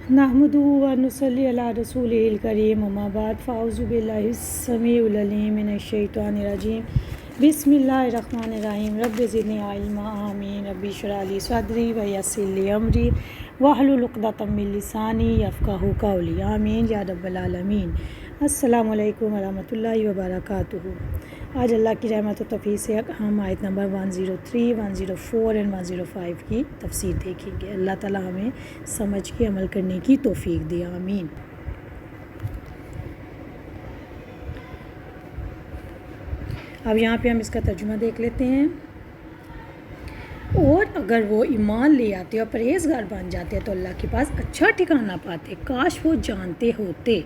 नहमदुहु व नुसल्ली अला रसूलिहिल करीम अम्मा बाद फ़ाऊज़ु बिल्लाहि समीउल अलीम मिनश शैतानिर रजीम बिस्मिल्लाहिर रहमानिर रहीम रब्बि ज़िदनी इल्मा आमीन रब्बि इश्रह ली सदरी व यस्सिर ली अमरी वहलुल उक़दतम मिन लिसानी यफ़क़हू क़ौली आमीन या रब्बल आलमीन। अस्सलामु अलैकुम व रहमतुल्लाहि व बरकातुहू। आज अल्लाह की रहमत व तौफ़ीक़ से हम आयत नंबर 103, 104 एंड 105 की तफसीर देखेंगे। अल्लाह ताला हमें समझ के अमल करने की तौफ़ीक़ दे, आमीन। अब यहाँ पे हम इसका तर्जुमा देख लेते हैं। और अगर वो ईमान ले आते और परहेज़गार बन जाते तो अल्लाह के पास अच्छा ठिकाना पाते। काश वो जानते होते।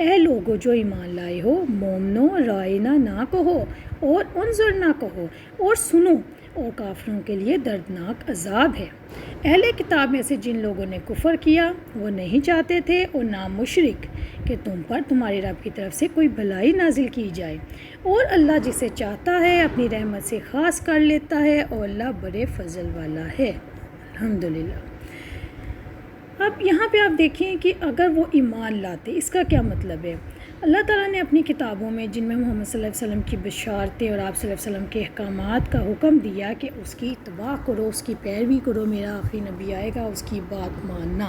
ए लोगो जो ईमान लाए हो, मोमनो रायना ना कहो और उनजुर ना कहो और सुनो, और काफिरों के लिए दर्दनाक अजाब है। अहले किताब में से जिन लोगों ने कुफर किया वो नहीं चाहते थे और ना मुशरिक कि तुम पर तुम्हारे रब की तरफ से कोई भलाई नाजिल की जाए, और अल्लाह जिसे चाहता है अपनी रहमत से ख़ास कर लेता है और अल्लाह बड़े फजल वाला है। अल्हम्दुलिल्लाह। अब यहाँ पे आप देखें कि अगर वो ईमान लाते, इसका क्या मतलब है। अल्लाह ताला ने अपनी किताबों में जिनमें मोहम्मद सल्लल्लाहु अलैहि वसल्लम की बशारतें और आप सल्लल्लाहु अलैहि वसल्लम के अहकामात का हुक्म दिया कि उसकी इत्तबा करो, उसकी पैरवी करो, मेरा आखिरी नबी आएगा उसकी बात मानना,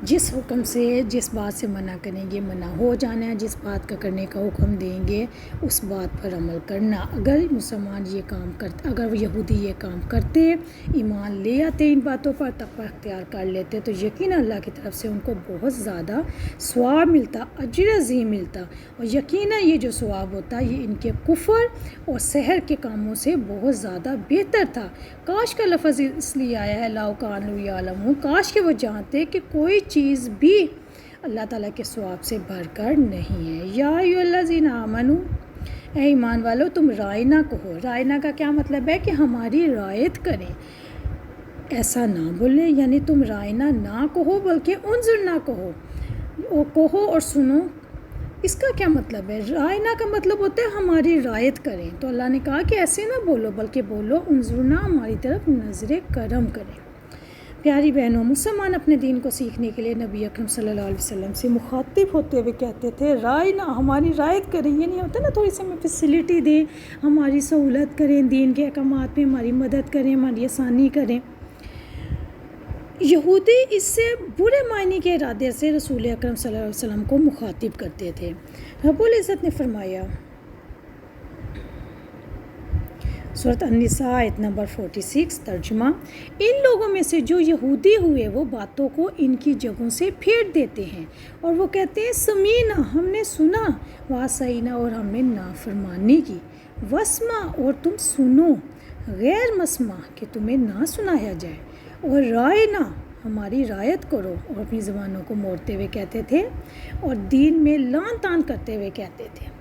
जिस हुक्म से जिस बात से मना करेंगे मना हो जाना है, जिस बात का करने का हुक्म देंगे उस बात पर अमल करना। अगर मुसलमान ये काम करते, अगर यहूदी ये काम करते, ईमान ले आते, इन बातों पर तक़वा अख्तियार कर लेते तो यकीन अल्लाह की तरफ से उनको बहुत ज़्यादा सवाब मिलता, अजर अज़ीम मिलता। और यकीन ये जो सवाब होता ये इनके कुफ़र और सहर के कामों से बहुत ज़्यादा बेहतर था। काश का लफ्ज़ इसलिए आया है लाउ कानू यालमून, काश के वो जानते कि कोई चीज़ भी अल्लाह ताला के सवाब से भरकर नहीं है। या अय्युहल्लज़ीना आमनू, ए ईमान वालो तुम रायना कहो। रायना का क्या मतलब है कि हमारी रायत करें, ऐसा ना बोलें, यानी तुम रायना ना कहो बल्कि उनजुर ना कहो, वो कहो और सुनो। इसका क्या मतलब है। रायना का मतलब होता है हमारी रायत करें, तो अल्लाह ने कहा कि ऐसे ना बोलो बल्कि बोलो उनजुरना, हमारी तरफ नज़र करम करें। प्यारी बहनों, मुसलमान अपने दीन को सीखने के लिए नबी अकरम सल्लल्लाहु अलैहि वसल्लम से मुखातिब होते हुए कहते थे राय ना, हमारी रायत करें। ये नहीं होता ना थोड़ी सी हमें फैसिलिटी दें, हमारी सहूलत करें, दीन के अहकामात में हमारी मदद करें, हमारी आसानी करें। यहूदी इससे बुरे मायने के इरादे से रसूल अकरम सल्लल्लाहु अलैहि वसल्लम को मुखातिब करते थे। रब्बुल इज़्ज़त ने फरमाया सूरत अन-निसा आयत नंबर 46 तर्जुमा, इन लोगों में से जो यहूदी हुए वो बातों को इनकी जगहों से फेर देते हैं और वो कहते हैं समीना, हमने सुना, वासईना, और हमने नाफरमानी की, वस्मा, और तुम सुनो, गैर मस्मा, कि तुम्हें ना सुनाया जाए, और रायना, हमारी रायत करो। और अपनी ज़बानों को मोड़ते हुए कहते थे और दीन में लान तान करते हुए कहते थे।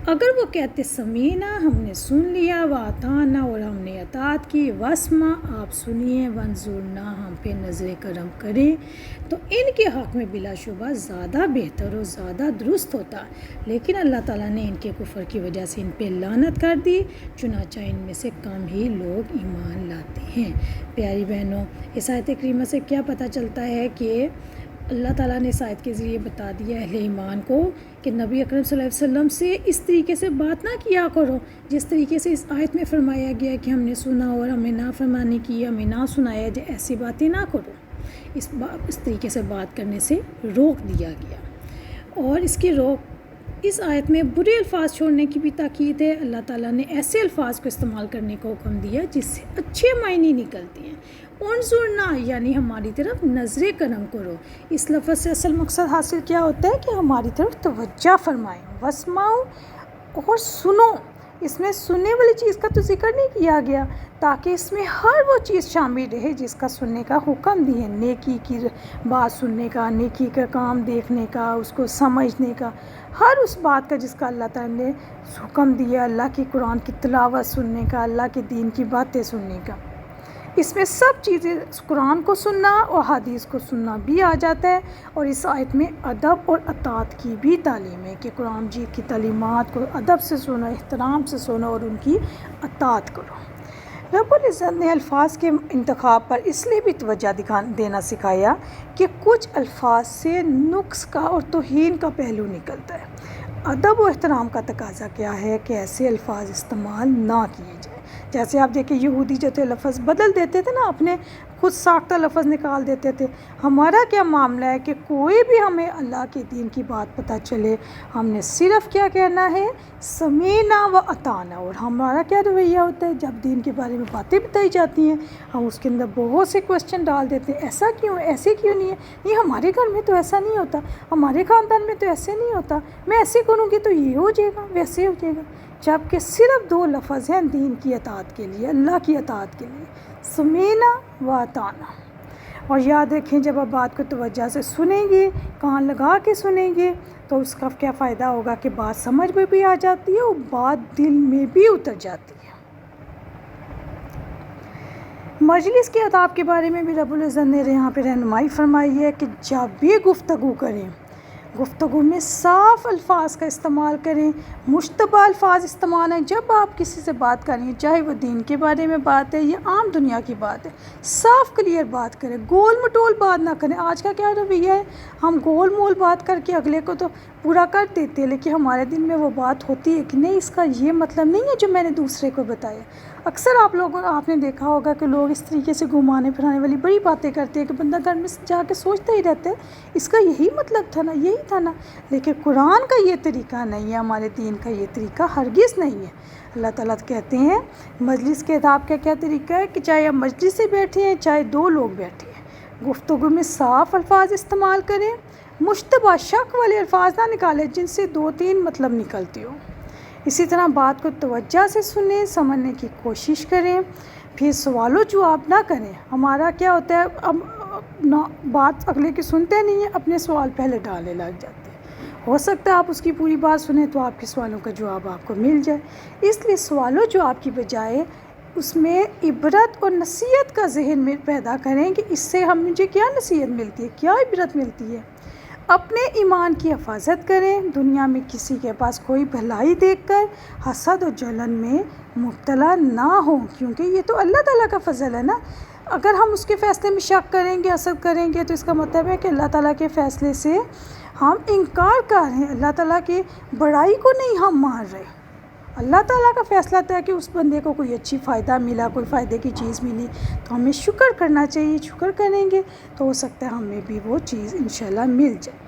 अगर वो कहते समीना, हमने सुन लिया, वाताना, और हमने अतात की, वस्मा, आप सुनिए, वंजुरना, हम पे नज़र करम करें, तो इनके हक़ में बिलाशुबा ज़्यादा बेहतर और ज़्यादा दुरुस्त होता। लेकिन अल्लाह ताला ने इनके कुफ़र की वजह से इन पे लानत कर दी, चुनांचे इनमें से कम ही लोग ईमान लाते हैं। प्यारी बहनों, इस आयत करीमा से क्या पता चलता है कि अल्लाह ताला ने इस आयत के ज़रिए बता दिया अहले ईमान को कि नबी अकरम सल्लल्लाहु अलैहि वसल्लम से इस तरीके से बात ना किया करो जिस तरीके से इस आयत में फ़रमाया गया कि हमने सुना और हमें ना फरमानी की, हमें ना सुनाया जाए, ऐसी बातें ना करो। इस तरीके से बात करने से रोक दिया गया। और इसकी रोक इस आयत में बुरे अल्फाज छोड़ने की भी ताकीद है। अल्लाह ताला ने ऐसे अल्फाज को इस्तेमाल करने का हुक्म दिया जिससे अच्छे मायने निकलते हैं। उनजुरना, यानी हमारी तरफ नज़र करम करो। इस लफ्ज़ से असल मकसद हासिल क्या होता है कि हमारी तरफ तवज्जो फरमाएं। वस्माओ, और सुनो। इसमें सुनने वाली चीज़ का तो जिक्र नहीं किया गया ताकि इसमें हर वो चीज़ शामिल रहे जिसका सुनने का हुक्म दिए। नेकी की बात सुनने का, नेकी का काम देखने का, उसको समझने का, हर उस बात का जिसका अल्लाह ताला ने हुक्म दिया, अल्लाह की कुरान की तिलावत सुनने का, अल्लाह के दीन की बातें सुनने का। इसमें सब चीज़ें, कुरान को सुनना और हदीस को सुनना भी आ जाता है। और इस आयत में अदब और अतात की भी तालीम है कि कुरान जी की तालीमात को अदब से सुनो, एहतराम से सुनो और उनकी अतात करो। رب العزت نے الفاظ کے انتخاب پر اس لیے بھی توجہ دینا سکھایا کہ کچھ الفاظ سے نقص کا اور توہین کا پہلو نکلتا ہے۔ ادب و احترام کا تقاضا کیا ہے کہ ایسے الفاظ استعمال نہ کیے جائیں۔ جیسے آپ دیکھیں یہودی جو تھے لفظ بدل دیتے تھے نا، اپنے خود ساختہ لفظ نکال دیتے تھے۔ ہمارا کیا معاملہ ہے کہ کوئی بھی ہمیں اللہ کے دین کی بات پتہ چلے، ہم نے صرف کیا کہنا ہے، سمینا و اطعنا۔ اور ہمارا کیا رویہ ہوتا ہے جب دین کے بارے میں باتیں بتائی جاتی ہیں، ہم اس کے اندر بہت سے کوسچن ڈال دیتے ہیں، ایسا کیوں، ایسے کیوں نہیں ہے، یہ ہمارے گھر میں تو ایسا نہیں ہوتا، ہمارے خاندان میں تو ایسے نہیں ہوتا، میں ایسے کروں گی تو یہ ہو جائے گا، ویسے ہو جائے گا۔ جبکہ صرف 2 لفظ ہیں دین کی اطاعت کے لیے، اللہ کی اطاعت کے لیے، سمینا و اطعنا۔ اور یاد رکھیں جب آپ بات کو توجہ سے سنیں گے، کان لگا کے سنیں گے، تو اس کا کیا فائدہ ہوگا کہ بات سمجھ میں بھی آ جاتی ہے اور بات دل میں بھی اتر جاتی ہے۔ مجلس کے آداب کے بارے میں بھی رب العزت نے یہاں پہ رہنمائی فرمائی ہے کہ جب بھی گفتگو کریں، گفتگو میں صاف الفاظ کا استعمال کریں، مشتبہ الفاظ استعمال ہیں۔ جب آپ کسی سے بات کریں، چاہے وہ دین کے بارے میں بات ہے یا عام دنیا کی بات ہے، صاف کلیئر بات کریں، گول مٹول بات نہ کریں۔ آج کا کیا رویہ ہے، ہم گول مول بات کر کے اگلے کو تو پورا کر دیتے ہیں، لیکن ہمارے دل میں وہ بات ہوتی ہے کہ نہیں، اس کا یہ مطلب نہیں ہے جو میں نے دوسرے کو بتایا۔ اکثر آپ نے دیکھا ہوگا کہ لوگ اس طریقے سے گھمانے پھرانے والی بڑی باتیں کرتے ہیں کہ بندہ گھر میں جا کے سوچتا ہی رہتا ہے اس کا یہی مطلب تھا نا، یہی تھا نا۔ لیکن قرآن کا یہ طریقہ نہیں ہے، ہمارے دین کا یہ طریقہ ہرگز نہیں ہے۔ اللہ تعالیٰ کہتے ہیں مجلس کے آداب کا کیا طریقہ ہے کہ چاہے آپ مجلس سے بیٹھے ہیں، چاہے 2 لوگ بیٹھے ہیں، گفتگو میں صاف الفاظ استعمال کریں، مشتبہ شک والے الفاظ نہ نکالیں جن سے 2-3 مطلب نکلتے ہو۔ اسی طرح بات کو توجہ سے سنیں، سمجھنے کی کوشش کریں، پھر سوال و جواب نہ کریں۔ ہمارا کیا ہوتا ہے، اب بات اگلے کی سنتے نہیں ہیں، اپنے سوال پہلے ڈالنے لگ جاتے ہیں۔ ہو سکتا ہے آپ اس کی پوری بات سنیں تو آپ کے سوالوں کا جواب آپ کو مل جائے۔ اس لیے سوال و جواب کی بجائے اس میں عبرت اور نصیحت کا ذہن میں پیدا کریں کہ اس سے مجھے کیا نصیحت ملتی ہے، کیا عبرت ملتی ہے۔ اپنے ایمان کی حفاظت کریں، دنیا میں کسی کے پاس کوئی بھلائی دیکھ کر حسد و جلن میں مبتلا نہ ہوں، کیونکہ یہ تو اللہ تعالیٰ کا فضل ہے نا۔ اگر ہم اس کے فیصلے میں شک کریں گے، حسد کریں گے، تو اس کا مطلب ہے کہ اللہ تعالیٰ کے فیصلے سے ہم انکار کر رہے ہیں، اللہ تعالیٰ کی بڑائی کو نہیں ہم مان رہے۔ اللہ تعالیٰ کا فیصلہ تھا کہ اس بندے کو کوئی اچھی فائدہ ملا، کوئی فائدے کی چیز ملی، تو ہمیں شکر کرنا چاہیے۔ شکر کریں گے تو ہو سکتا ہے ہمیں بھی وہ چیز انشاءاللہ مل جائے،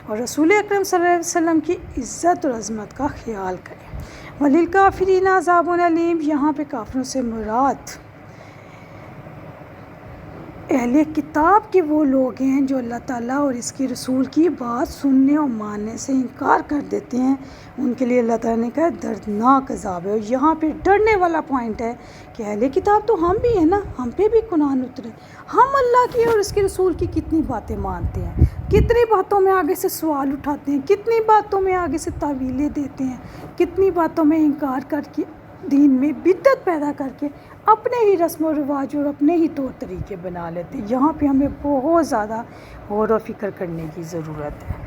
اور رسول اکرم صلی اللہ علیہ وسلم کی عزت اور عظمت کا خیال کریں۔ وَلِلْكَافِرِينَ عَذَابٌ أَلِيمٌ، یہاں پہ کافروں سے مراد اہل کتاب کے وہ لوگ ہیں جو اللہ تعالیٰ اور اس کے رسول کی بات سننے اور ماننے سے انکار کر دیتے ہیں، ان کے لیے اللہ تعالیٰ نے کہا دردناک عذاب ہے۔ اور یہاں پہ ڈرنے والا پوائنٹ ہے کہ اہل کتاب تو ہم بھی ہیں نا، ہم پہ بھی قرآن اترے، ہم اللہ کی اور اس کے رسول کی کتنی باتیں مانتے ہیں، کتنی باتوں میں آگے سے سوال اٹھاتے ہیں، کتنی باتوں میں آگے سے تعویلیں دیتے ہیں، کتنی باتوں میں انکار کر کے دین میں بدعت پیدا کر کے اپنے ہی رسم و رواج اور اپنے ہی طور طریقے بنا لیتے ہیں۔ یہاں پہ ہمیں بہت زیادہ غور و فکر کرنے کی ضرورت ہے۔